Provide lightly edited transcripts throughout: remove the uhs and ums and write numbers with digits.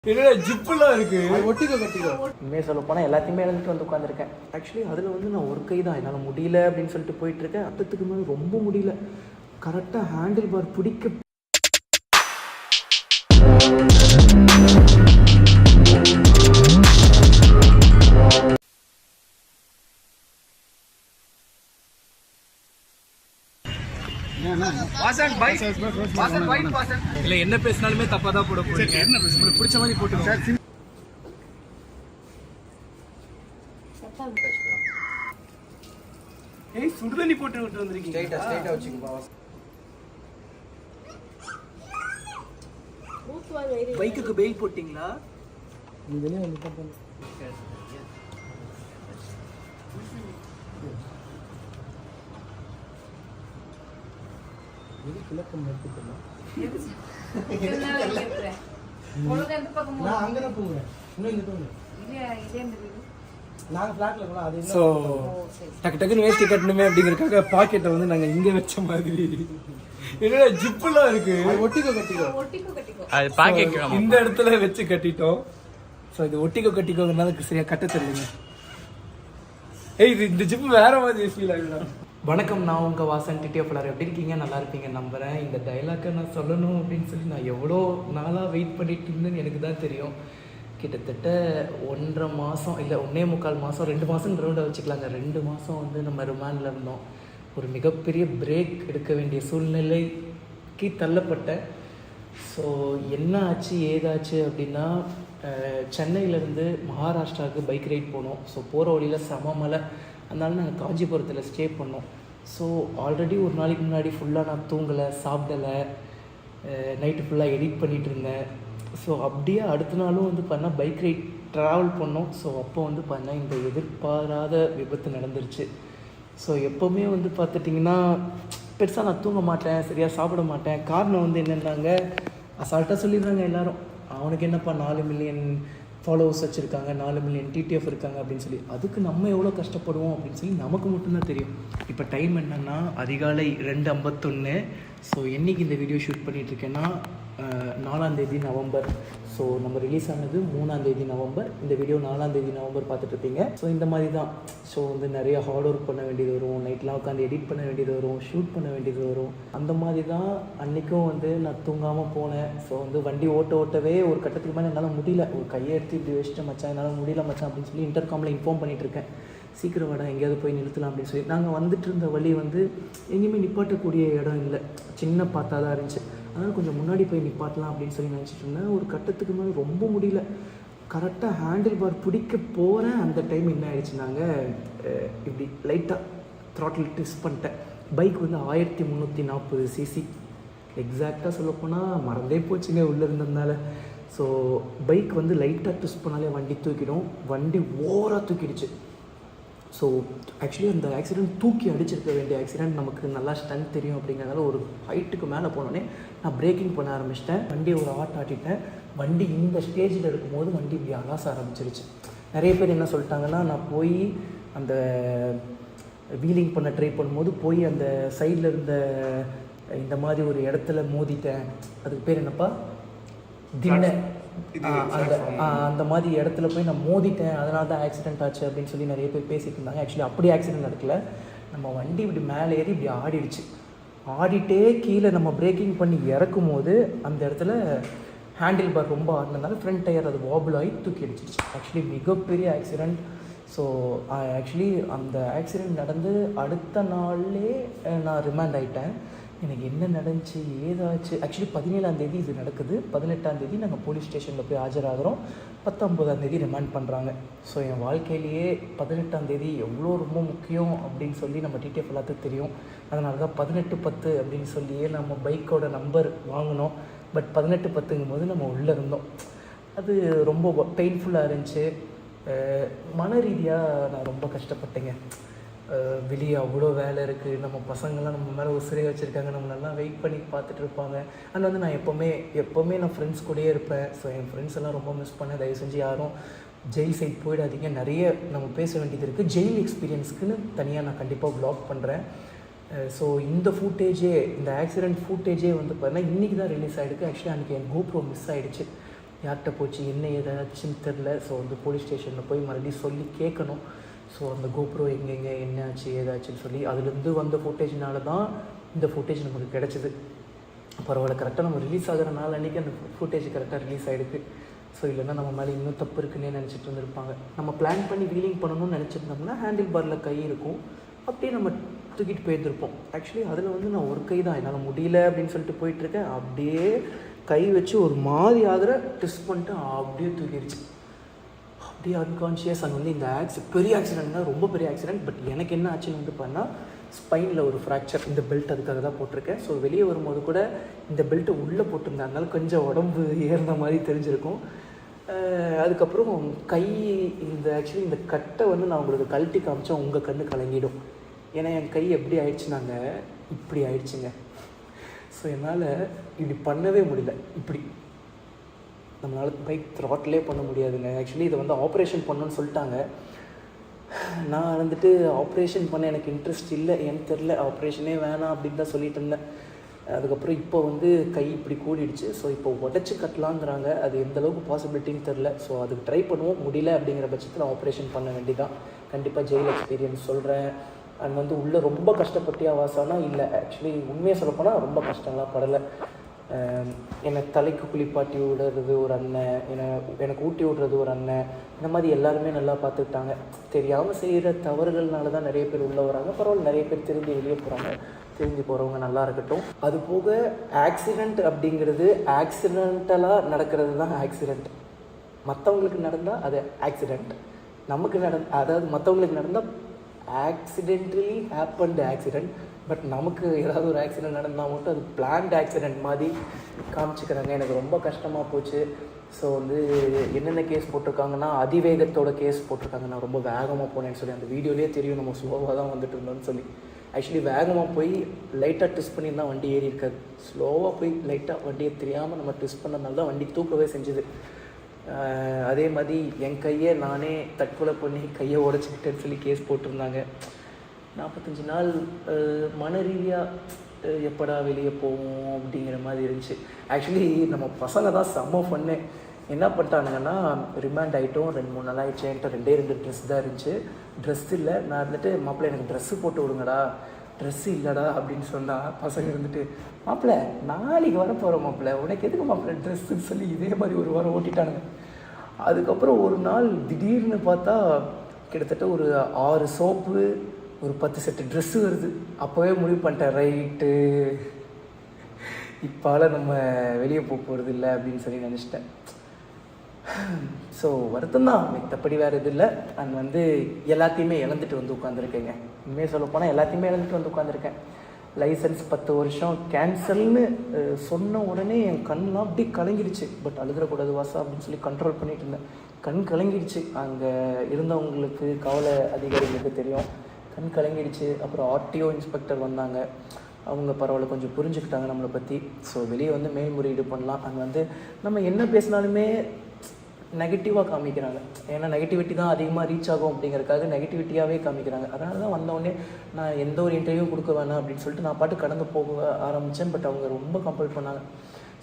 என்னடா ஜிப்புலாம் இருக்கு. ஒட்டிக்கோ உண்மையை சொல்ல போனால் எல்லாத்தையுமே எழுந்துட்டு வந்து உட்காந்துருக்கேன். ஆக்சுவலி அதில் வந்து நான் ஒரு கை தான் என்னால் முடியல அப்படின்னு சொல்லிட்டு போயிட்டுருக்கேன். அத்தத்துக்கு மேலே ரொம்ப முடியல. கரெக்டாக ஹேண்டில் பார் பிடிக்க இல்ல என்ன பேசினாலுமே தப்பா தான் போட போறீங்க. உங்களுக்கு பிடிச்ச மாதிரி போட்டுக்கோங்க. ஏய் சுடுதண்ணி போட்டு விட்டு வந்திருக்கீங்க. ஸ்ட்ரைட்டா வச்சுக்கோ. பைக்குக்கு பெயில் போட்டீங்களா? நீ வெளியே வந்து தான் பண்ணு. இது கிழக்கம் எடுத்துக்கலாம். நான் அங்கே தான் போகிறேன். இன்னும் இங்கே போங்க. நாங்கள் ஃப்ளாட்டில் இருக்கலாம். அது ஸோ டக்குன்னு வேஸ்டி கட்டணுமே அப்படிங்கிறதுக்காக பாக்கெட்டை வந்து நாங்கள் இங்கே வச்ச மாதிரி. என்னடா ஜிப்புலாம் இருக்கு. ஒட்டிக்கோ. அது பாக்கெட் இந்த இடத்துல வச்சு கட்டிட்டோம். ஸோ இது ஒட்டிக்கோங்கிறதுனால சரியா கட்ட தெரியலங்க. ஏய் இது இந்த ஜிப்பு வேற மாதிரி ஃபீல் ஆகுதுடா. வணக்கம், நான் உங்கள் வாசன் டிடிஎஃப் எப்படி இருக்கீங்க? நல்லா இருப்பீங்க நம்புகிறேன். இந்த டைலாக்கை நான் சொல்லணும் அப்படின்னு சொல்லி நான் எவ்வளோ நாளாக வெயிட் பண்ணிட்டு இருந்தேன்னு எனக்கு தான் தெரியும். கிட்டத்தட்ட 1.5 மாதம் இல்லை 1.25 மாதம் 2 மாதம் ரவுண்டாக வச்சுக்கலாங்க. 2 மாதம் வந்து நம்ம ரிமாண்டில் இருந்தோம். ஒரு மிகப்பெரிய பிரேக் எடுக்க வேண்டிய சூழ்நிலைக்கு தள்ளப்பட்டேன். ஸோ என்ன ஆச்சு ஏதாச்சு அப்படின்னா, சென்னையிலேருந்து மகாராஷ்டிராவுக்கு பைக் ரைட் போனோம். ஸோ போகிற வழியில் செம மலை. அதனால நாங்கள் காஞ்சிபுரத்தில் ஸ்டே பண்ணோம். ஸோ ஆல்ரெடி ஒரு நாளைக்கு முன்னாடி ஃபுல்லாக நான் தூங்கலை, சாப்பிடலை, நைட்டு ஃபுல்லாக எடிட் பண்ணிகிட்டு இருந்தேன். ஸோ அப்படியே அடுத்த நாளும் வந்து பண்ணால் பைக் ரைட் ட்ராவல் பண்ணோம். ஸோ அப்போ வந்து பண்ணால் இந்த எதிர்பாராத விபத்து நடந்துருச்சு. ஸோ எப்போவுமே வந்து பார்த்துட்டிங்கன்னா பெருசாக நான் தூங்க மாட்டேன், சரியாக சாப்பிட மாட்டேன். காரணம் வந்து என்னென்னாங்க, அசால்ட்டாக சொல்லிடுறாங்க எல்லோரும், அவனுக்கு என்னப்பா 4 மில்லியன் ஃபாலோவர்ஸ் வச்சுருக்காங்க, 4 மில்லியன் டிடிஎஃப் இருக்காங்க அப்படின்னு சொல்லி. அதுக்கு நம்ம எவ்வளோ கஷ்டப்படுவோம் அப்படின்னு சொல்லி நமக்கு மட்டும்தான் தெரியும். இப்போ டைம் என்னென்னா அதிகாலை 2:51. ஸோ என்றைக்கு இந்த வீடியோ ஷூட் பண்ணிகிட்ருக்கேன்னா 4ஆம் தேதி நவம்பர். ஸோ நம்ம ரிலீஸ் ஆனது 3ஆம் தேதி நவம்பர். இந்த வீடியோ 4ஆம் தேதி நவம்பர் பார்த்துட்ருப்பீங்க. ஸோ இந்த மாதிரி தான். ஸோ வந்து நிறைய ஹார்ட் ஒர்க் பண்ண வேண்டியது வரும், நைட்லாம் உட்காந்து எடிட் பண்ண வேண்டியது வரும், ஷூட் பண்ண வேண்டியது வரும். அந்த மாதிரி தான் அன்றைக்கும் வந்து நான் தூங்காமல் போனேன். ஸோ வந்து வண்டி ஓட்டவே ஒரு கட்டத்துக்கு மேலே என்னால் முடியல. ஒரு கையை எடுத்து இப்படி வச்சுட்டு மச்சான் என்னால் முடியல மச்சான் அப்படின்னு சொல்லி இன்டர்காமில் இன்ஃபார்ம் பண்ணிகிட்ருக்கேன். சீக்கிரம் வாடா எங்கேயாவது போய் நிறுத்தலாம் அப்படின்னு சொல்லி. நாங்கள் வந்துட்டு இருந்த வழி வந்து எங்கேயுமே நிப்பாட்டக்கூடிய இடம் இல்லை, சின்ன பார்த்தா தான் இருந்துச்சு. அதனால் கொஞ்சம் முன்னாடி போய் நிப்பாட்டலாம் அப்படின்னு சொல்லி நினச்சிட்டு இருந்தேன். ஒரு கட்டத்துக்கு மேலே ரொம்ப முடியல. கரெக்டாக ஹேண்டில் பார் பிடிக்க போகிறேன். அந்த டைம் என்ன ஆயிடுச்சுனாங்க, இப்படி லைட்டாக த்ராட்டில் ட்விஸ்ட் பண்ணிட்டேன். பைக் வந்து 1340 சிசி. எக்ஸாக்டாக சொல்லப்போனால் மறந்தே போச்சுங்க உள்ளே இருந்ததுனால. ஸோ பைக் வந்து லைட்டாக ட்விஸ்ட் பண்ணாலே வண்டி தூக்கிடும். வண்டி ஓவராக தூக்கிடுச்சு. ஸோ ஆக்சுவலி அந்த ஆக்சிடெண்ட் தூக்கி அடிச்சிருக்க வேண்டிய ஆக்சிடெண்ட். நமக்கு நல்லா ஸ்டண்ட் தெரியும் அப்படிங்கிறதால ஒரு ஹைட்டுக்கு மேலே போனோடனே நான் பிரேக்கிங் பண்ண ஆரம்பிச்சிட்டேன். வண்டியை ஒரு ஆட்டிட்டேன். வண்டி இந்த ஸ்டேஜில் இருக்கும்போது வண்டி இப்படி அலாச ஆரம்பிச்சிருச்சு. நிறைய பேர் என்ன சொல்லிட்டாங்கன்னா, நான் போய் அந்த வீலிங் பண்ண ட்ரை பண்ணும்போது போய் அந்த சைடில் இருந்த இந்த மாதிரி ஒரு இடத்துல மோதிட்டேன். அதுக்கு பேர் என்னப்பா, திண்ணை, அந்த மாதிரி இடத்துல போய் நான் மோதிட்டேன், அதனால தான் ஆக்சிடென்ட் ஆச்சு அப்படின்னு சொல்லி நிறைய பேர் பேசிட்டு இருந்தாங்க. ஆக்சுவலி அப்படி ஆக்சிடென்ட் நடக்கல. நம்ம வண்டி இப்படி மேலே ஏறி இப்படி ஆடிடுச்சு. ஆடிட்டே கீழே நம்ம பிரேக்கிங் பண்ணி இறக்கும் போது அந்த இடத்துல ஹேண்டில் பார் ரொம்ப ஆடினதுனால ஃப்ரண்ட் டயர் அது வாபிள் ஆகி தூக்கி அடிச்சிடுச்சு. ஆக்சுவலி மிகப்பெரிய ஆக்சிடெண்ட். ஸோ ஆக்சுவலி அந்த ஆக்சிடெண்ட் நடந்து அடுத்த நாள்லே நான் ரிமாண்ட் ஆகிட்டேன். எனக்கு என்ன நடந்துச்சு ஏதாச்சு, ஆக்சுவலி 17ஆம் தேதி இது நடக்குது. 18ஆம் தேதி நாங்கள் போலீஸ் ஸ்டேஷனில் போய் ஆஜராகிறோம். 19ஆம் தேதி ரிமாண்ட் பண்ணுறாங்க. ஸோ என் வாழ்க்கையிலேயே 18ஆம் தேதி எவ்வளோ ரொம்ப முக்கியம் அப்படின்னு சொல்லி நம்ம டிடிஎஃப் எல்லாத்துக்கும் தெரியும். அதனால தான் 1810 அப்படின்னு சொல்லியே நம்ம பைக்கோட நம்பர் வாங்கினோம். பட் 1810ங்கும் போது நம்ம உள்ளே இருந்தோம். அது ரொம்ப பெயின்ஃபுல்லாக இருந்துச்சு. மன ரீதியாக நான் ரொம்ப கஷ்டப்பட்டேங்க. வெளியே அவ்வளோ வேலை இருக்குது, நம்ம பசங்கள்லாம் நம்ம மேலே உசிரியை வச்சுருக்காங்க, நம்ம நல்லா வெயிட் பண்ணி பார்த்துட்டு இருப்பாங்க. அதில் வந்து நான் எப்போவுமே நான் ஃப்ரெண்ட்ஸ் கூடயே இருப்பேன். ஸோ என் ஃப்ரெண்ட்ஸ் எல்லாம் ரொம்ப மிஸ் பண்ணேன். தயவு செஞ்சு யாரும் ஜெயில் சைட் போயிடாதீங்க. நிறைய நம்ம பேச வேண்டியது இருக்குது. ஜெயில் எக்ஸ்பீரியன்ஸ்க்குன்னு தனியாக நான் கண்டிப்பாக வ்ளாக் பண்ணுறேன். ஸோ இந்த ஃபூட்டேஜே, இந்த ஆக்சிடெண்ட் ஃபூட்டேஜே வந்து பார்த்தீங்கன்னா இன்றைக்கி தான் ரிலீஸ் ஆகிருக்கு. ஆக்சுவலி அன்றைக்கி என் GoPro மிஸ் ஆகிடுச்சு. யார்கிட்ட போச்சு என்ன ஏதாச்சுன்னு தெரில. ஸோ வந்து போலீஸ் ஸ்டேஷனில் போய் மறுபடியும் சொல்லி கேட்கணும். ஸோ அந்த கோப்ரோ எங்கெங்கே என்னாச்சு ஏதாச்சுன்னு சொல்லி அதுலேருந்து வந்த ஃபுட்டேஜ்னால தான் இந்த ஃபுட்டேஜ் நமக்கு கிடச்சிது. பரவாயில்ல, கரெக்டாக நம்ம ரிலீஸ் ஆகிற நாள் அன்றைக்கி அந்த ஃபுட்டேஜ் கரெக்டாக ரிலீஸ் ஆகிடுது. ஸோ இல்லைன்னா நம்ம மேலே இன்னும் தப்பு இருக்குன்னே நினச்சிட்டு இருந்திருப்பாங்க. நம்ம பிளான் பண்ணி வீலிங் பண்ணணும்னு நினச்சிருந்தோம்னா ஹேண்டில் பாரில் கை இருக்கும், அப்படியே நம்ம தூக்கிட்டு போயிருந்துருப்போம். ஆக்சுவலி அதில் வந்து நான் ஒரு கை தான் என்னால் முடியல அப்படின்னு சொல்லிட்டு போயிட்டுருக்கேன். அப்படியே கை வச்சு ஒரு மாதிரி ஆகிற ட்விஸ்ட் பண்ணிட்டு அப்படியே தூக்கிடுச்சு. அப்படியே அன்கான்ஷியஸ். அது வந்து இந்த பெரிய ஆக்சிடென்ட்னா ரொம்ப பெரிய ஆக்சிடென்ட். பட் எனக்கு என்ன ஆச்சுன்னு வந்து பண்ணால் ஸ்பைனில் ஒரு ஃப்ராக்சர். இந்த பெல்ட் அதுக்காக தான் போட்டிருக்கேன். ஸோ வெளியே வரும்போது கூட இந்த பெல்ட்டை உள்ளே போட்டிருந்தாங்கனால கொஞ்சம் உடம்பு ஏறின மாதிரி தெரிஞ்சிருக்கும். அதுக்கப்புறம் கை ஆக்சுவலி இந்த கட்டை வந்து நான் உங்களுக்கு கழட்டி காமிச்சா உங்கள் கண்ணு கலங்கிடும். ஏன்னா என் கை எப்படி ஆயிடுச்சுனாங்க, இப்படி ஆயிடுச்சுங்க. ஸோ என்னால் இப்படி பண்ணவே முடியல. இப்படி நம்மளால் பைக் த்ராட்டிலே பண்ண முடியாதுங்க. ஆக்சுவலி இதை வந்து ஆப்ரேஷன் பண்ணணுன்னு சொல்லிட்டாங்க. நான் வந்துட்டு ஆப்ரேஷன் பண்ண எனக்கு இன்ட்ரெஸ்ட் இல்லை, எனக்கு தெரில, ஆப்ரேஷனே வேணாம் அப்படின்னு தான் சொல்லிட்டு இருந்தேன். அதுக்கப்புறம் இப்போ வந்து கை இப்படி கூடிடுச்சு. ஸோ இப்போ உடச்சி கட்டலாங்கிறாங்க. அது எந்த அளவுக்கு பாசிபிலிட்டின்னு தெரில. ஸோ அதுக்கு ட்ரை பண்ணுவோம். முடியல அப்படிங்கிற பட்சத்தில் ஆப்ரேஷன் பண்ண வேண்டியதான். கண்டிப்பாக ஜெயில் எக்ஸ்பீரியன்ஸ் சொல்கிறேன். அண்ட் வந்து உள்ளே ரொம்ப கஷ்டப்பட்டியா வாசானா இல்லை. ஆக்சுவலி உண்மையாக சொல்லப்போனால் ரொம்ப கஷ்டம்லாம் படலை. என்னை தலைக்கு குளிப்பாட்டி விடுறது ஒரு அண்ணன், எனக்கு ஊட்டி விடுறது ஒரு அண்ணன், இந்த மாதிரி எல்லாருமே நல்லா பார்த்துக்கிட்டாங்க. தெரியாமல் செய்கிற தவறுகள்னால தான் நிறைய பேர் உள்ளே வராங்க. பரவாயில்ல, நிறைய பேர் திரும்பி வெளியே போகிறாங்க. திரும்பி போகிறவங்க நல்லா இருக்கட்டும். அது போக ஆக்சிடெண்ட் அப்படிங்கிறது ஆக்சிடென்டலாக நடக்கிறது தான் ஆக்சிடெண்ட். மற்றவங்களுக்கு நடந்தால் அது ஆக்சிடெண்ட், நமக்கு அதாவது மற்றவங்களுக்கு நடந்தால் ஆக்சிடென்டலி ஹேப்பன்டு ஆக்சிடெண்ட். பட் நமக்கு ஏதாவது ஒரு ஆக்சிடெண்ட் நடந்தால் மட்டும் அது பிளான்ட் ஆக்சிடெண்ட் மாதிரி காமிச்சிக்கிறாங்க. எனக்கு ரொம்ப கஷ்டமாக போச்சு. ஸோ வந்து என்னென்ன கேஸ் போட்டிருக்காங்கன்னா அதிவேகத்தோட கேஸ் போட்டிருக்காங்க. நான் ரொம்ப வேகமாக போனேன்னு சொல்லி அந்த வீடியோலேயே தெரியும் நம்ம ஸ்லோவாக தான் வந்துட்டு இருந்தோம்னு சொல்லி. ஆக்சுவலி வேகமாக போய் லைட்டாக ட்விஸ்ட் பண்ணி தான் வண்டி ஏறி இருக்காது. ஸ்லோவாக போய் லைட்டாக வண்டியை தெரியாமல் நம்ம ட்விஸ்ட் பண்ணதுனால தான் வண்டி தூக்கவே செஞ்சுது. அதே மாதிரி என் கையை நானே தற்கொலை பண்ணி கையை உடச்சிக்கிட்டேன்னு சொல்லி கேஸ் போட்டிருந்தாங்க. 45 நாள் மன ரீதியாக எப்படா வெளியே போவோம் அப்படிங்கிற மாதிரி இருந்துச்சு. ஆக்சுவலி நம்ம பசங்க தான் செம்ம ஃபன்னு. என்ன பண்ணிட்டானுங்கன்னா ரிமாண்ட் ஆகிட்டோம். 2-3 நாள் ஆகிடுச்சு. என்கிட்ட 2 ட்ரெஸ் தான் இருந்துச்சு. ட்ரெஸ் இல்லை. நான் இருந்துட்டு மாப்பிள்ளை எனக்கு ட்ரெஸ்ஸு போட்டு விடுங்கடா, ட்ரெஸ்ஸு இல்லைடா அப்படின்னு சொன்னால் பசங்க இருந்துட்டு மாப்பிள்ளை நாளைக்கு வர போகிறோம் மாப்பிள்ளை, உனக்கு எதுக்கு மாப்பிள்ளை ட்ரெஸ்ஸுன்னு சொல்லி இதே மாதிரி ஒரு வாரம் ஓட்டிட்டானுங்க. அதுக்கப்புறம் ஒரு நாள் திடீர்னு பார்த்தா கிட்டத்தட்ட ஒரு 6 சோப்பு, ஒரு 10 செட்டு ட்ரெஸ்ஸு வருது. அப்போவே முடிவு பண்ணிட்டேன், ரைட்டு இப்பால் நம்ம வெளியே போகிறது இல்லை அப்படின்னு சொல்லி நினச்சிட்டேன். ஸோ வருத்தம் தான், மற்றபடி வேறு இது இல்லை. அண்ட் வந்து எல்லாத்தையுமே இழந்துட்டு வந்து உட்காந்துருக்கேங்க. உண்மையாக சொல்லப்போனால் எல்லாத்தையுமே இழந்துட்டு வந்து உட்காந்துருக்கேன். லைசன்ஸ் 10 வருஷம் கேன்சல்னு சொன்ன உடனே என் கண்ணெலாம் அப்படி கலங்கிடுச்சு. பட் அழுதுறக்கூடாது வாசா அப்படின்னு சொல்லி கண்ட்ரோல் பண்ணிகிட்டு இருந்தேன். கண் கலங்கிடுச்சு. அங்கே இருந்தவங்களுக்கு காவல் அதிகாரிகளுக்கு தெரியும். கண் கலங்கிடுச்சு. அப்புறம் ஆர்டிஓ இன்ஸ்பெக்டர் வந்தாங்க. அவங்க பரவாயில்ல கொஞ்சம் புரிஞ்சுக்கிட்டாங்க நம்மளை பற்றி. ஸோ வெளியே வந்து மேல்முறையீடு பண்ணலாம். அங்கே வந்து நம்ம என்ன பேசினாலுமே நெகட்டிவாக காமிக்கிறாங்க. ஏன்னா நெகட்டிவிட்டி தான் அதிகமாக ரீச் ஆகும் அப்படிங்கிறதுக்காக நெகட்டிவிட்டியாகவே காமிக்கிறாங்க. அதனால தான் வந்தோடனே நான் எந்த ஒரு இன்டர்வியூ கொடுக்க வேணாம் அப்படின்னு சொல்லிட்டு நான் பாட்டு கடந்து போக ஆரம்பித்தேன். பட் அவங்க ரொம்ப கம்பல் பண்ணாங்க.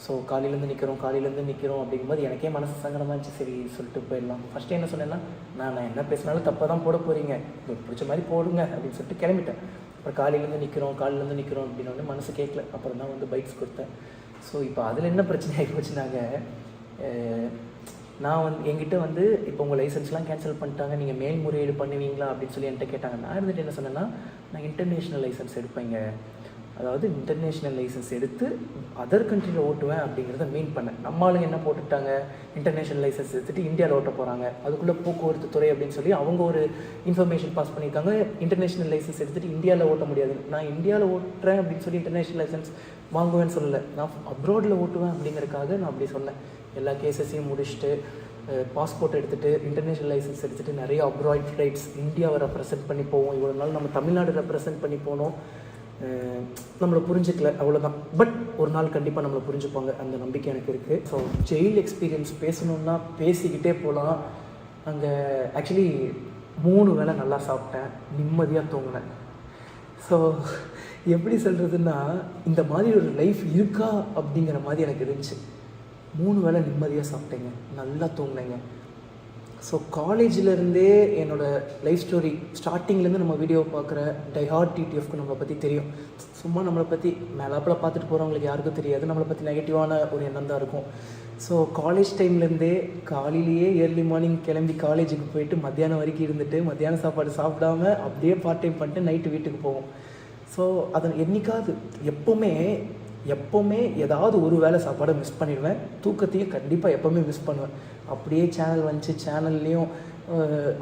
ஸோ காலையிலேருந்து நிற்கிறோம் அப்படிங்கும்போது எனக்கே மனசு சங்கடமாக இருந்துச்சு. சரி சொல்லிட்டு போயிடலாம். ஃபஸ்ட்டு என்ன சொன்னேன்னா நான் என்ன பேசினாலும் தப்பாக தான் போட போகிறீங்க, உங்களுக்கு பிடிச்ச மாதிரி போடுங்க அப்படின்னு சொல்லிட்டு கிளம்பிட்டேன். அப்புறம் காலையிலேருந்து நிற்கிறோம் அப்படின்னோடனே மனசு கேட்கல. அப்புறம் தான் வந்து பைக்ஸ் கொடுத்தேன். ஸோ இப்போ அதில் என்ன பிரச்சனை ஆகி போச்சுனாங்க, நான் வந்து என்கிட்ட வந்து இப்போ உங்கள் லைசன்ஸ்லாம் கேன்சல் பண்ணிட்டாங்க, நீங்கள் மேல்முறையீடு பண்ணுவீங்களா அப்படின்னு சொல்லி என்கிட்ட கேட்டாங்க. நான் இருந்துட்டு என்ன சொன்னேன்னா நான் இன்டர்நேஷ்னல் லைசன்ஸ் எடுப்பேங்க, அதாவது இன்டர்நேஷ்னல் லைசன்ஸ் எடுத்து அதர் கண்ட்ரியில் ஓட்டுவேன் அப்படிங்கிறத மீன் பண்ணேன். நம்மளும் என்ன போட்டுட்டாங்க, இன்டர்நேஷ்னல் லைசன்ஸ் எடுத்துகிட்டு இந்தியாவில் ஓட்ட போகிறாங்க, அதுக்குள்ளே போக்குவரத்து துறை அப்படின்னு சொல்லி அவங்க ஒரு இன்ஃபர்மேஷன் பாஸ் பண்ணியிருக்காங்க. இன்டர்நேஷ்னல் லைசன்ஸ் எடுத்துகிட்டு இந்தியாவில் ஓட்ட முடியாது. நான் இந்தியாவில் ஓட்டுறேன் அப்படின்னு சொல்லி இன்டர்நேஷ்னல் லைசன்ஸ் வாங்குவேன்னு சொல்லலை, நான் அப்ராடில் ஓட்டுவேன் அப்படிங்கிறதுக்காக நான் அப்படி சொன்னேன். எல்லா கேசஸையும் முடிச்சுட்டு பாஸ்போர்ட் எடுத்துகிட்டு இன்டர்நேஷ்னல் லைசன்ஸ் எடுத்துகிட்டு நிறைய அப்ராய்ட் ஃப்ளைட்ஸ் இந்தியாவை ரெப்ரசென்ட் பண்ணி போவோம். இவ்வளோ நாள் நம்ம தமிழ்நாடு ரெப்ரசென்ட் பண்ணி போனோம், நம்மளை புரிஞ்சிக்கல, அவ்வளோதான். பட் ஒரு நாள் கண்டிப்பாக நம்மளை புரிஞ்சுப்பாங்க, அந்த நம்பிக்கை எனக்கு இருக்குது. ஸோ ஜெயில் எக்ஸ்பீரியன்ஸ் பேசணுன்னா பேசிக்கிட்டே போகலாம். அங்கே ஆக்சுவலி 3 வேளை நல்லா சாப்பிட்டேன், நிம்மதியாக தூங்கினேன். ஸோ எப்படி சொல்கிறதுன்னா இந்த மாதிரி ஒரு லைஃப் இருக்கா அப்படிங்கிற மாதிரி எனக்கு இருந்துச்சு. 3 வேளை நிம்மதியாக சாப்பிட்டேங்க, நல்லா தூங்கினேங்க. ஸோ காலேஜிலேருந்தே என்னோடய லைஃப் ஸ்டோரி ஸ்டார்டிங்லேருந்து நம்ம வீடியோ பார்க்குற டைஹார்ட் டிடிஎஃப்க்கு நம்மளை பற்றி தெரியும். சும்மா நம்மளை பற்றி மேலாப்பில் பார்த்துட்டு போகிறவங்களுக்கு யாருக்கும் தெரியாது, நம்மளை பற்றி நெகட்டிவான ஒரு எண்ணம் தான் இருக்கும். ஸோ காலேஜ் டைம்லேருந்தே காலையிலேயே ஏர்லி மார்னிங் கிளம்பி காலேஜுக்கு போயிட்டு மத்தியானம் வரைக்கும் இருந்துட்டு மத்தியானம் சாப்பாடு சாப்பிடாம அப்படியே பார்ட் டைம் பண்ணிட்டு நைட்டு வீட்டுக்கு போவோம். ஸோ அதை என்னைக்காவது எப்போவுமே ஏதாவது ஒரு வேளை சாப்பாடை மிஸ் பண்ணிடுவேன். தூக்கத்தையும் கண்டிப்பாக எப்போவுமே மிஸ் பண்ணுவேன். அப்படியே சேனல் வந்துச்சு, சேனல்லையும்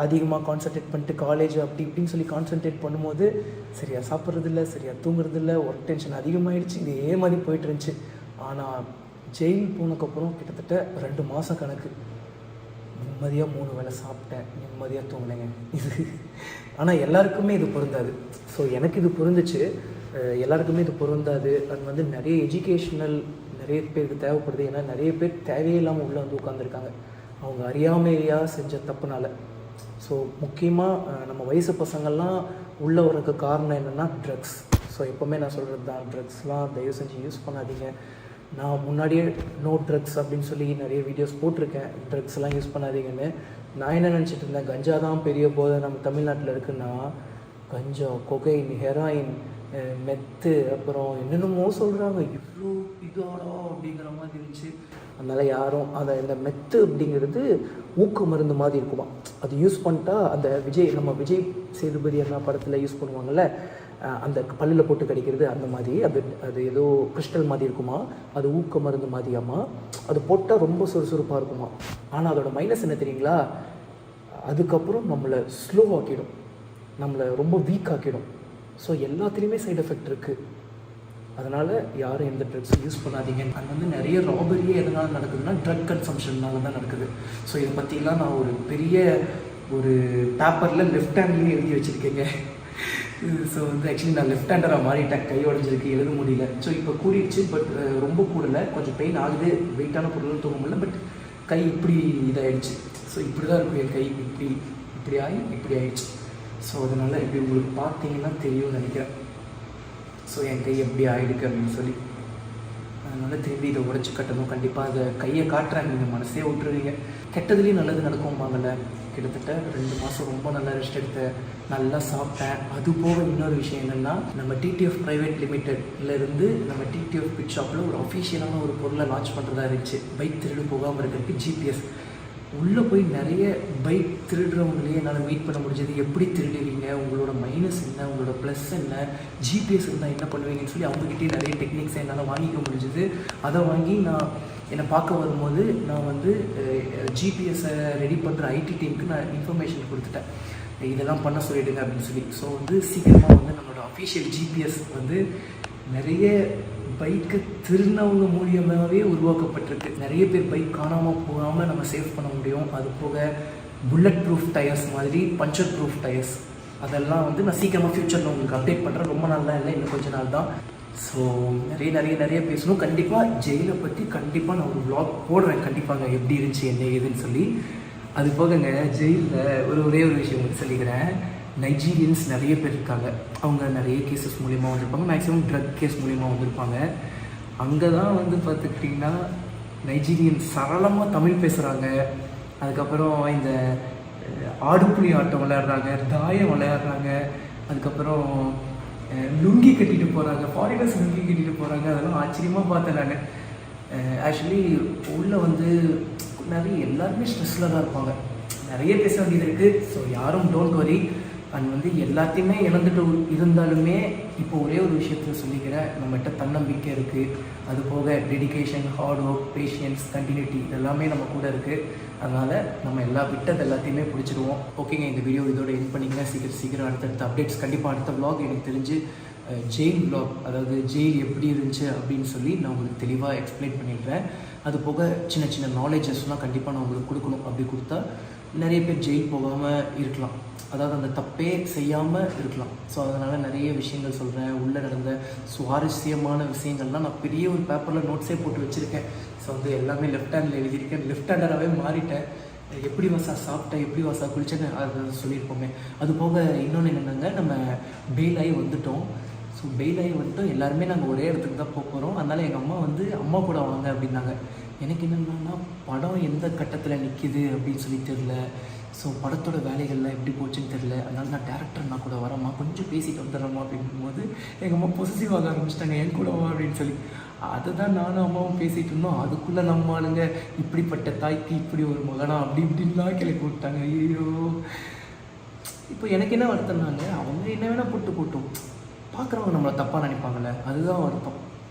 அதிகமாக கான்சன்ட்ரேட் பண்ணிட்டு காலேஜ் அப்படி இப்படின்னு சொல்லி கான்சன்ட்ரேட் பண்ணும்போது சரியாக சாப்பிட்றதில்ல, சரியாக தூங்குறதில்ல, ஒர்க் டென்ஷன் அதிகமாகிடுச்சு. இதே மாதிரி போயிட்டு இருந்துச்சு. ஆனால் ஜெயில் போனதுக்கப்புறம் கிட்டத்தட்ட 2 மாதம் கணக்கு நிம்மதியாக 3 வேளை சாப்பிட்டேன், நிம்மதியாக தூங்கினேங்க. ஆனால் எல்லாருக்குமே இது பொருந்தாது. ஸோ எனக்கு இது பொருந்துச்சு, எல்லாருக்குமே இது பொருந்தாது. அது வந்து நிறைய எஜுகேஷ்னல் நிறைய பேருக்கு தேவைப்படுது. ஏன்னா நிறைய பேர் தேவையில்லாமல் உள்ளே வந்து உட்காந்துருக்காங்க அவங்க அறியாமையாக செஞ்ச தப்புனால. ஸோ முக்கியமாக நம்ம வயசு பசங்கள்லாம் உள்ளே வரதுக்கு காரணம் என்னென்னா ட்ரக்ஸ். ஸோ எப்போவுமே நான் சொல்கிறது தான், ட்ரக்ஸ்லாம் தயவு செஞ்சு யூஸ் பண்ணாதீங்க. நான் முன்னாடியே நோ ட்ரக்ஸ் அப்படின்னு சொல்லி நிறைய வீடியோஸ் போட்டிருக்கேன், ட்ரக்ஸ்லாம் யூஸ் பண்ணாதீங்கன்னு. நான் என்ன நினச்சிட்டு இருந்தேன், கஞ்சா தான் பெரிய போதை நம்ம தமிழ்நாட்டில் இருக்குன்னா கஞ்சா, கொகைன், ஹெராயின், மெத்து, அப்புறம் என்னென்னமோ சொல்கிறாங்க. இவ்வளோ இதாடா அப்படிங்கிற மாதிரி இருந்துச்சு. அதனால் யாரும் அதை இந்த மெத்து அப்படிங்கிறது ஊக்க மருந்து மாதிரி இருக்குமா, அது யூஸ் பண்ணிட்டா அந்த நம்ம விஜய் சேதுபதி என்ன படத்தில் யூஸ் பண்ணுவாங்கள்ல, அந்த பல்லில் போட்டு கடிக்கிறது அந்த மாதிரி, அது ஏதோ கிறிஸ்டல் மாதிரி இருக்குமா, அது ஊக்க மருந்து மாதிரியாமா, அது போட்டால் ரொம்ப சுறுசுறுப்பாக இருக்குமா. ஆனால் அதோட மைனஸ் என்ன தெரியுங்களா, அதுக்கப்புறம் நம்மளை ஸ்லோ ஆக்கிடும், நம்மளை ரொம்ப வீக் ஆக்கிடும். ஸோ எல்லாத்துலேயுமே சைடு எஃபெக்ட் இருக்குது. அதனால் யாரும் எந்த ட்ரக்ஸும் யூஸ் பண்ணாதீங்க. அது வந்து நிறைய ராபரியே எதனால் நடக்குதுன்னா ட்ரக் கன்சம்ஷன்னால தான் நடக்குது. ஸோ இதை பற்றிலாம் நான் ஒரு பெரிய பேப்பரில் லெஃப்ட் ஹேண்ட்லேயும் எழுதி வச்சுருக்கேங்க. ஸோ வந்து ஆக்சுவலி நான் லெஃப்ட் ஹேண்டராக மாறிட்டேன், கை உடஞ்சிருக்கு, எழுத முடியல. ஸோ இப்போ கூடிடுச்சு, பட் ரொம்ப கூடலை, கொஞ்சம் பெயின் ஆகுது, வெயிட்டான பொருளும் தூங்க முடியல, பட் கை இப்படி இதாகிடுச்சு. ஸோ இப்படி தான் இருக்கும் என் கை, இப்படி ஆகிடுச்சு. ஸோ அதனால் இப்படி உங்களுக்கு பார்த்தீங்கன்னா தெரியும்னு நினைக்கிறேன். ஸோ என் கை எப்படி ஆகிடுக்கு அப்படின்னு சொல்லி, அதனால் திரும்பி இதை உடச்சி கட்டணும். கண்டிப்பாக அதை கையை காட்டுறேன், நீங்கள் மனசே விட்டுருவீங்க. கெட்டதுலேயும் நல்லது நடக்கும்பாங்கள்ல. கிட்டத்தட்ட 2 மாதம் ரொம்ப நல்லா ரெஸ்ட் எடுத்தேன், நல்லா சாப்பிட்டேன். அது போக இன்னொரு விஷயம் என்னென்னா, நம்ம டிடிஎஃப் ப்ரைவேட் லிமிட்டட்லேருந்து நம்ம டிடிஎஃப் பிட் ஷாப்பில் ஒரு அஃபிஷியலான ஒரு பொருளை லான்ச் பண்ணுறதா இருந்துச்சு. பைக் திருடு போகாமல் இருக்கிறதுக்கு ஜிபிஎஸ். உள்ளே போய் நிறைய பைக் திருடுறவங்களையே என்னால் மீட் பண்ண முடிஞ்சது. எப்படி திருடுவீங்க, உங்களோட மைனஸ் என்ன, உங்களோட ப்ளஸ் என்ன, ஜிபிஎஸ் இருந்தால் என்ன பண்ணுவீங்கன்னு சொல்லி அவங்ககிட்டயே நிறைய டெக்னிக்ஸை என்னால் வாங்கிக்க முடிஞ்சது. அதை வாங்கி நான் என்னை பார்க்க வரும்போது நான் வந்து ஜிபிஎஸ்ஸை ரெடி பண்ணுற ஐடி டீமுக்கு நான் இன்ஃபர்மேஷன் கொடுத்துட்டேன், இதெல்லாம் பண்ண சொல்லிவிடுங்க அப்படின்னு சொல்லி. ஸோ வந்து சீக்கிரமாக வந்து நம்மளோட அஃபிஷியல் ஜிபிஎஸ் வந்து நிறைய பைக்கு திருநவங்க மூலியமாகவே உருவாக்கப்பட்டிருக்கு. நிறைய பேர் பைக் காணாமல் போகாமல் நம்ம சேவ் பண்ண முடியும். அது போக புல்லட் ப்ரூஃப் டயர்ஸ் மாதிரி பஞ்சர் ப்ரூஃப் டயர்ஸ், அதெல்லாம் வந்து நான் சீக்கிரமாக ஃப்யூச்சரில் உங்களுக்கு அப்டேட் பண்ணுறேன். ரொம்ப நாள் இல்லை, இன்னும் கொஞ்ச நாள் தான். ஸோ நிறைய பேசணும். கண்டிப்பாக ஜெயிலை பற்றி கண்டிப்பாக நான் ஒரு vlog போடுறேன், கண்டிப்பாங்க, எப்படி இருந்துச்சு என்ன ஏதுன்னு சொல்லி. அது போகங்க ஜெயிலில் ஒரே ஒரு விஷயம் வந்து சொல்லிக்கிறேன். நைஜீரியன்ஸ் நிறைய பேர் இருக்காங்க, அவங்க நிறைய கேசஸ் மூலிமா வந்திருப்பாங்க, மேக்ஸிமம் ட்ரக் கேஸ் மூலிமா வந்திருப்பாங்க. அங்கே தான் வந்து பார்த்துக்கிட்டிங்கன்னா நைஜீரியன்ஸ் சரளமாக தமிழ் பேசுகிறாங்க. அதுக்கப்புறம் இந்த ஆடுப்புலி ஆட்டம் விளையாடுறாங்க, தாயம் விளையாடுறாங்க, அதுக்கப்புறம் லுங்கி கட்டிட்டு போகிறாங்க, ஃபாரினர்ஸ் லுங்கி கட்டிட்டு போகிறாங்க. அதெல்லாம் ஆச்சரியமாக பார்த்தேன் நான். ஆக்சுவலி உள்ளே வந்து நிறைய எல்லாருமே ஸ்ட்ரெஸ்ஸில் தான் இருப்பாங்க, நிறைய பேச வேண்டியது இருக்குது. ஸோ யாரும் டோன்ட் வரி. அண்ட் வந்து எல்லாத்தையுமே இழந்துட்டு இருந்தாலுமே இப்போ ஒரே ஒரு விஷயத்தில் சொல்லிக்கிறேன், நம்மகிட்ட தன்னம்பிக்கை இருக்குது. அது போக dedication, hard work, patience, continuity இதெல்லாமே நம்ம கூட இருக்குது. அதனால் நம்ம விட்டது எல்லாத்தையுமே பிடிச்சிடுவோம். ஓகேங்க, இந்த வீடியோ இதோட எண்ட் பண்ணிங்கன்னா சீக்கிரம் அடுத்தடுத்த அப்டேட்ஸ் கண்டிப்பாக அடுத்த vlog எனக்கு தெரிஞ்சு ஜெயில் vlog, அதாவது ஜெயில் எப்படி இருந்துச்சு அப்படின்னு சொல்லி நான் உங்களுக்கு தெளிவாக எக்ஸ்பிளைன் பண்ணிடுறேன். அது போக சின்ன நாலேஜஸ்லாம் கண்டிப்பாக நான் உங்களுக்கு கொடுக்கணும். அப்படி கொடுத்தா நிறைய பேர் ஜெயில் போகாமல் இருக்கலாம், அதாவது அந்த தப்பே செய்யாமல் இருக்கலாம். ஸோ அதனால் நிறைய விஷயங்கள் சொல்கிறேன். உள்ளே நடந்த சுவாரஸ்யமான விஷயங்கள்லாம் நான் பெரிய ஒரு பேப்பரில் நோட்ஸே போட்டு வச்சுருக்கேன். ஸோ வந்து எல்லாமே லெஃப்ட் ஹேண்டில் எழுதியிருக்கேன், லெஃப்ட் ஹேண்டராகவே மாறிட்டேன். எப்படி வாசா சாப்பிட்டேன், எப்படி வாசா குளிச்சேன்னு அதை சொல்லியிருப்போமே. அது போக இன்னொன்று என்னென்னாங்க, நம்ம பெயில் ஆகி வந்துட்டோம். ஸோ பெயில் ஆகி வந்துட்டோம், எல்லாருமே நாங்கள் ஒரே இடத்துக்கு தான் போகிறோம். அதனால் எங்கள் அம்மா வந்து அம்மா கூட வாங்க அப்படின்னாங்க. எனக்கு என்னென்னா படம் எந்த கட்டத்தில் நிற்கிது அப்படின்னு சொல்லி தெரில. ஸோ படத்தோட வேலைகள்லாம் எப்படி போச்சுன்னு தெரில. அதனால நான் டேரக்டர்னா கூட வரம்மா கொஞ்சம் பேசிட்டு வந்துடுறோமா அப்படிங்கும்போது எங்கள் அம்மா பொசிட்டிவ் ஆக ஆரம்பிச்சிட்டாங்க, என் கூட வா அப்படின்னு சொல்லி. அதை தான் நானும் அம்மாவும் பேசிகிட்டு இருந்தோம். அதுக்குள்ளே நம்ம ஆளுங்க இப்படிப்பட்ட தாய்க்கு இப்படி ஒரு மகனா அப்படி இப்படின்லாம் கிளப்பி விட்டாங்க. ஐயோ, இப்போ எனக்கு என்ன வருத்தம்னாங்க, அவங்க என்ன வேணால் போட்டும் பார்க்குறவங்க நம்மளை தப்பாக நினைப்பாங்கள்ல, அதுதான் வருத்தம்.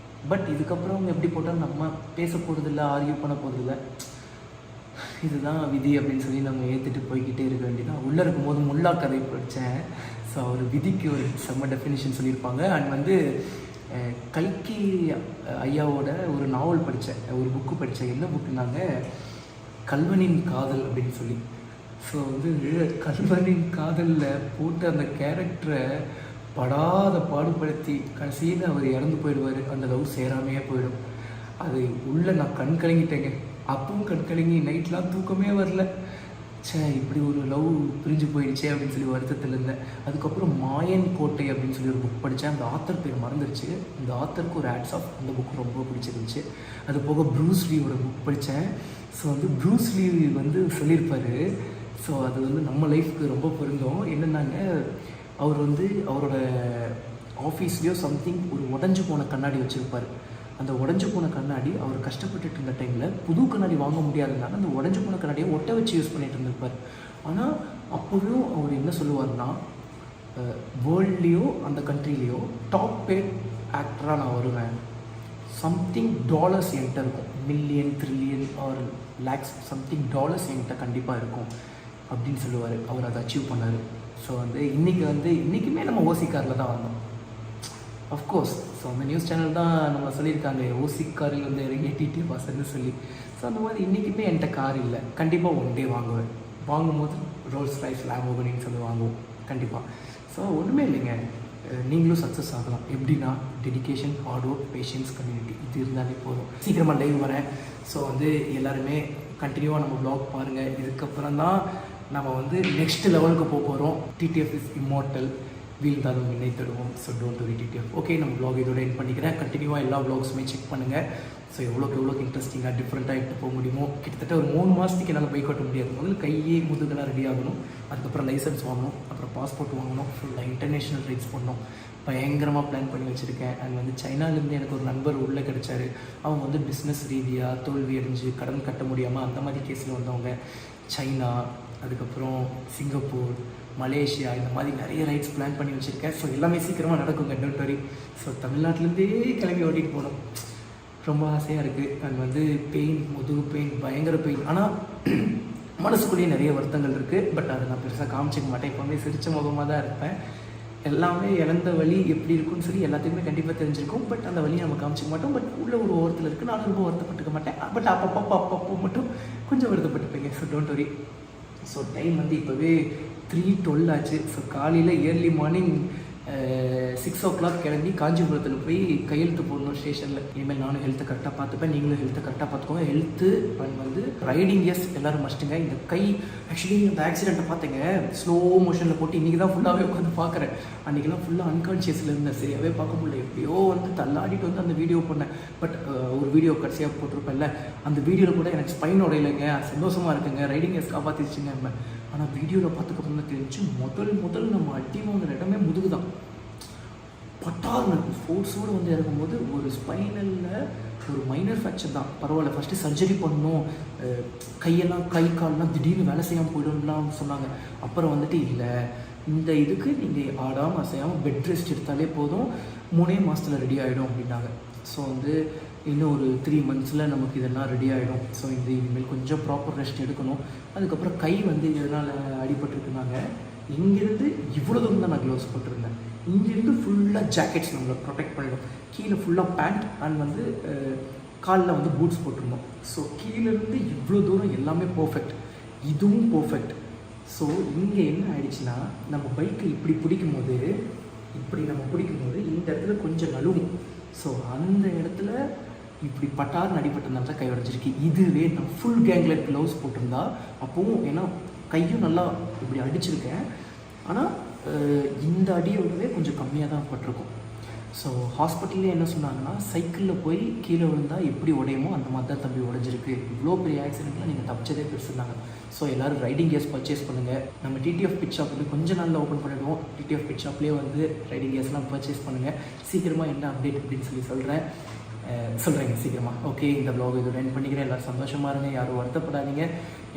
பட் இதுக்கப்புறம் அவங்க எப்படி போட்டாலும் நம்ம பேச போகிறதில்ல, ஆர்கியூ பண்ண போகிறதில்ல. இதுதான் விதி அப்படின்னு சொல்லி நம்ம ஏற்றுட்டு போய்கிட்டே இருக்க வேண்டியதான். உள்ளே இருக்கும்போது முல்லா கதை படித்தேன். ஸோ அவர் விதிக்கு ஒரு செம்ம டெஃபினிஷன் சொல்லியிருப்பாங்க. அண்ட் வந்து கல்கி ஐயாவோட ஒரு நாவல் படித்தேன், ஒரு புக்கு படித்தேன். என்ன புக்குனாங்க, கல்வனின் காதல் அப்படின்னு சொல்லி. ஸோ வந்து கல்வனின் காதலில் போட்டு அந்த கேரக்டரை படாத பாடுபடுத்தி கடைசியில் அவர் இறந்து போயிடுவார். அந்த லவ் சேராமையே போயிடும். அது உள்ளே நான் கண் கலங்கிட்டேங்க. அப்பவும் கண் கலங்கி நைட்லாம் தூக்கமே வரல. இப்படி ஒரு லவ் பிரிஞ்சு போயிடுச்சே அப்படின்னு சொல்லி வருத்தத்தில் இருந்தேன். அதுக்கப்புறம் மாயன் கோட்டை அப்படின்னு சொல்லி ஒரு புக் படித்தேன். அந்த ஆத்தர் பேர் மறந்துடுச்சு. அந்த ஆத்தருக்கு ஒரு ஆட்ஸ் ஆஃப், அந்த புக்கு ரொம்ப பிடிச்சிருந்துச்சு. அது போக ப்ரூஸ் லீயோட புக் படித்தேன். ஸோ வந்து ப்ரூஸ் லீ வந்து சொல்லியிருப்பார். ஸோ அது வந்து நம்ம லைஃப்க்கு ரொம்ப பொருந்தும். என்னென்னாங்க, அவர் வந்து அவரோட ஆஃபீஸ்லேயோ சம்திங் ஒரு உடஞ்சி போன கண்ணாடி வச்சுருப்பார். அந்த உடஞ்சி போன கண்ணாடி அவர் கஷ்டப்பட்டுட்டு இருந்த டைமில் புது கண்ணாடி வாங்க முடியாததுனால அந்த உடஞ்சி போன கண்ணாடியை ஒட்ட வச்சு யூஸ் பண்ணிட்டு இருந்திருப்பார். ஆனால் அப்போவும் அவர் என்ன சொல்லுவார்னா, வேர்ல்ட்லேயோ அந்த கண்ட்ரிலேயோ டாப் பேட் ஆக்டராக நான் வருவேன், சம்திங் டாலர்ஸ் என்கிட்ட இருக்கும், million trillion or lakhs something dollars என்கிட்ட கண்டிப்பாக இருக்கும் அப்படின்னு சொல்லுவார். அவர் அதை அச்சீவ் பண்ணார். ஸோ வந்து இன்றைக்குமே நம்ம ஓசிக்காரில் தான் வந்தோம். அஃப்கோர்ஸ். ஸோ அந்த நியூஸ் சேனல் தான் நம்ம சொல்லியிருக்காங்க, ஓசிக்காரில் வந்து இறங்கி டிடி பாஸ்ன்னு சொல்லி. ஸோ அந்த மாதிரி இன்றைக்குமே என்கிட்ட கார் இல்லை, கண்டிப்பாக ஒன் டே வாங்குவேன். வாங்கும்போது ரோல்ஸ் ராய்ஸ் லேம்போர்கினின்னு சொல்லி வாங்குவோம் கண்டிப்பாக. ஸோ ஒன்றுமே இல்லைங்க, நீங்களும் சக்ஸஸ் ஆகலாம். எப்படின்னா dedication, hard work, patience, community, இது இருந்தாலே போதும். சீக்கிரமாக லைவ் வரேன். ஸோ வந்து எல்லாருமே கண்டினியூவாக நம்ம வ்ளாக் பாருங்கள். இதுக்கப்புறம் தான் நம்ம வந்து நெக்ஸ்ட் லெவலுக்கு போக போகிறோம். டிடிஎஃப் இஸ் இம்மோர்டல், வீழ்ந்தாலும் விண்ணை தருவோம். ஸோ டோன்ட் வரி டிடிஎஃப். ஓகே, நம்ம வ்ளாக் இதோட எண்ட் பண்ணிக்கிறேன். கண்டினியூவாக எல்லா வ்ளாக்ஸுமே செக் பண்ணுங்கள். ஸோ எவ்வளோக்கு இன்ட்ரெஸ்டிங்காக டிஃப்ரெண்ட்டாக எடுத்து போக முடியுமோ. கிட்டத்தட்ட ஒரு 3 மாதத்துக்கு என்னால் பைக் ஓட்ட முடியாது. முதல்ல கையே முதுகெல்லாம் ரெடி ஆகணும். அதுக்கப்புறம் லைசன்ஸ் வாங்கணும், அப்புறம் பாஸ்போர்ட் வாங்கணும், ஃபுல்லாக இன்டர்நேஷ்னல் ரைட்ஸ் பண்ணணும். பயங்கரமாக பிளான் பண்ணி வச்சுருக்கேன். அண்ட் வந்து சைனாலேருந்து எனக்கு ஒரு நண்பர் உள்ளே கிடச்சாரு. அவங்க வந்து பிஸ்னஸ் ரீதியாக தோல்வி அடைஞ்சு கடன் கட்ட முடியாமல் அந்த மாதிரி கேஸில் வந்தவங்க. சைனா, அதுக்கப்புறம் சிங்கப்பூர், மலேசியா, இந்த மாதிரி நிறைய ரைட்ஸ் பிளான் பண்ணி வச்சுருக்கேன். ஸோ எல்லாமே சீக்கிரமாக நடக்குங்க, டோன்ட் வரி. ஸோ தமிழ்நாட்டிலேருந்தே கிளம்பி ஓட்டிகிட்டு போகணும், ரொம்ப ஆசையாக இருக்குது. அண்ட் வந்து பெயின், முதுகு பெயின், பயங்கர பெயின். ஆனால் மனசுக்குள்ளேயே நிறைய வருத்தங்கள் இருக்குது. பட் அதை நான் பெருசாக காமிச்சிக்க மாட்டேன். எப்போவுமே சிரித்த முகமாக தான் இருப்பேன். எல்லாமே இழந்த வலி எப்படி இருக்குன்னு சொல்லி எல்லாத்துக்குமே கண்டிப்பாக தெரிஞ்சிருக்கும். பட் அந்த வலியை நம்ம காமிச்சிக்க மாட்டோம். பட் உள்ள ஒரு ஓரத்தில் இருக்குது, நான் ரொம்ப வருத்தப்பட்டுக்க மாட்டேன். பட் அப்பப்போ மட்டும் கொஞ்சம் வருத்தப்பட்டுப்பேங்க. So don't worry. So time வந்து இப்போவே 3:12 ஆச்சு. ஸோ காலையில் ஏர்லி மார்னிங் 6 o'clock கிளம்பி காஞ்சிபுரத்தில் போய் கையெழுத்து போடணும் ஸ்டேஷனில். இனிமேல் நானும் ஹெல்த்தை கரெக்டாக பார்த்துப்பேன், நீங்களும் ஹெல்த்தை கரெக்டாக பார்த்துக்கோங்க. ஹெல்த்து அண்ட் வந்து ரைடிங், எஸ் எல்லோரும் மஸ்ட்டுங்க. இந்த கை ஆக்சுவலி அந்த ஆக்சிடெண்ட்டை பார்த்தேங்க, ஸ்லோ மோஷனில் போட்டு இன்றைக்கி தான் ஃபுல்லாகவே உட்காந்து பார்க்குறேன். அன்றைக்கெல்லாம் ஃபுல்லாக அன்கான்ஷியஸில் இருந்தேன், சரியாகவே பார்க்க முடியல. எப்படியோ வந்து தள்ளாடிட்டு வந்து அந்த வீடியோ பண்ணேன். பட் ஒரு வீடியோ கடைசியாக போட்டிருப்பேன்ல, அந்த வீடியோவில் கூட எனக்கு ஸ்பைன் உடையலைங்க, சந்தோஷமாக இருக்குங்க, ரைடிங் எஸ் காப்பாற்றிச்சுங்க. ஆனால் வீடியோவில் பார்த்துக்கப்புறம் தான் தெரிஞ்சு முதல் நம்ம அடி வாங்குற இடமே முதுகு தான். பட்டார்னு ஸ்போர்ட்ஸோடு வந்து இறங்கும்போது ஒரு ஸ்பைனலில் ஒரு மைனர் ஃப்ராக்சர் தான், பரவாயில்ல. ஃபஸ்ட்டு சர்ஜரி பண்ணணும், கையெல்லாம் கை கால்லாம் திடீர்னு வேலை செய்யாமல் போய்டும்லாம் சொன்னாங்க. அப்புறம் வந்துட்டு இல்லை, இந்த இதுக்கு நீங்கள் ஆடாமல் அசையாமல் பெட் ரெஸ்ட் எடுத்தாலே போதும், 3 மாதத்தில் ரெடி ஆகிடும் அப்படின்னாங்க. ஸோ வந்து இன்னும் ஒரு 3 monthஸில் நமக்கு இதெல்லாம் ரெடி ஆகிடும். ஸோ இனிமேல் கொஞ்சம் ப்ராப்பர் ரெஸ்ட் எடுக்கணும். அதுக்கப்புறம் கை வந்து எதனால் அடிபட்டுருக்குனாங்க, இங்கேருந்து இவ்வளோ தூரம் தான் நான் க்ளவுஸ் போட்டிருந்தேன். இங்கேருந்து ஃபுல்லாக ஜாக்கெட்ஸ் நம்மளை ப்ரொடெக்ட் பண்ணிடும். கீழே ஃபுல்லாக பேண்ட் அண்ட் வந்து காலில் வந்து பூட்ஸ் போட்டிருந்தோம். ஸோ கீழேருந்து இவ்வளோ தூரம் எல்லாமே பர்ஃபெக்ட், இதுவும் பர்ஃபெக்ட். ஸோ இங்கே என்ன ஆயிடுச்சுன்னா, நம்ம பைக்கை இப்படி பிடிக்கும்போது இந்த இடத்துல கொஞ்சம் நழுவும். ஸோ அந்த இடத்துல இப்படி பட்டார்னு அடிபட்டிருந்தாலும் தான் கை உடஞ்சிருக்கு. இதுவே நான் ஃபுல் கேங்கில் க்ளவுஸ் போட்டிருந்தா அப்போவும், ஏன்னா கையும் நல்லா இப்படி அடிச்சிருக்கேன், ஆனால் இந்த அடியோடவே கொஞ்சம் கம்மியாக தான் பட்டிருக்கும். ஸோ ஹாஸ்பிட்டல்லே என்ன சொன்னாங்கன்னா சைக்கிளில் போய் கீழே விழுந்தால் எப்படி உடையுமோ அந்த மாதிரி தான் தம்பி உடைஞ்சிருக்கு, இவ்வளோ பெரிய ஆக்சிடெண்ட்டில் நீங்கள் தப்பிச்சதே பெருசுனாங்க. ஸோ எல்லோரும் ரைடிங் கேஸ் பர்ச்சேஸ் பண்ணுங்கள். நம்ம டிடிஎஃப் பிட் ஷாப் வந்து கொஞ்சம் நாளில் ஓப்பன் பண்ணிவிடுவோம். டிடிஎஃப் பிட் ஷாப்லேயே வந்து ரைடிங் கேஸ்லாம் பர்ச்சேஸ் பண்ணுங்கள். சீக்கிரமாக என்ன அப்டேட் அப்படின்னு சொல்கிறேங்க சீக்கிரமாக. ஓகே, இந்த ப்ளாக் இதோட எண்ட் பண்ணிக்கிறேன். எல்லோரும் சந்தோஷமாக இருங்க, யாரும் வருத்தப்படாதீங்க,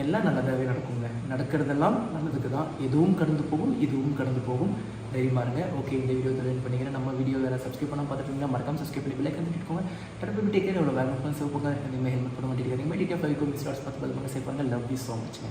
எல்லாம் நல்லதாகவே நடக்குங்க. நடக்கிறதெல்லாம் நல்லதுக்கு தான். எதுவும் கடந்து போகும், இதுவும் கடந்து போகும். தைரியமாக இருங்க. ஓகே, இந்த வீடியோ இதோட எண்ட் பண்ணிக்கிறேன். நம்ம வீடியோ வேறு சப்ஸ்கிரைப் பண்ணால் பார்த்துட்டு மறக்காம சப்ஸ்கிரைப் பண்ணி லைக் பண்ணிட்டுக்கோங்க. Take care. எவ்வளோ வேலை சிவப்புங்க. இனிமேல் ஹெல்மெட் போட மாட்டேங்கிறீங்க. டிடிஎஃப் மிஸ் பார்த்து சேவ் பண்ணுங்கள். Love you so much.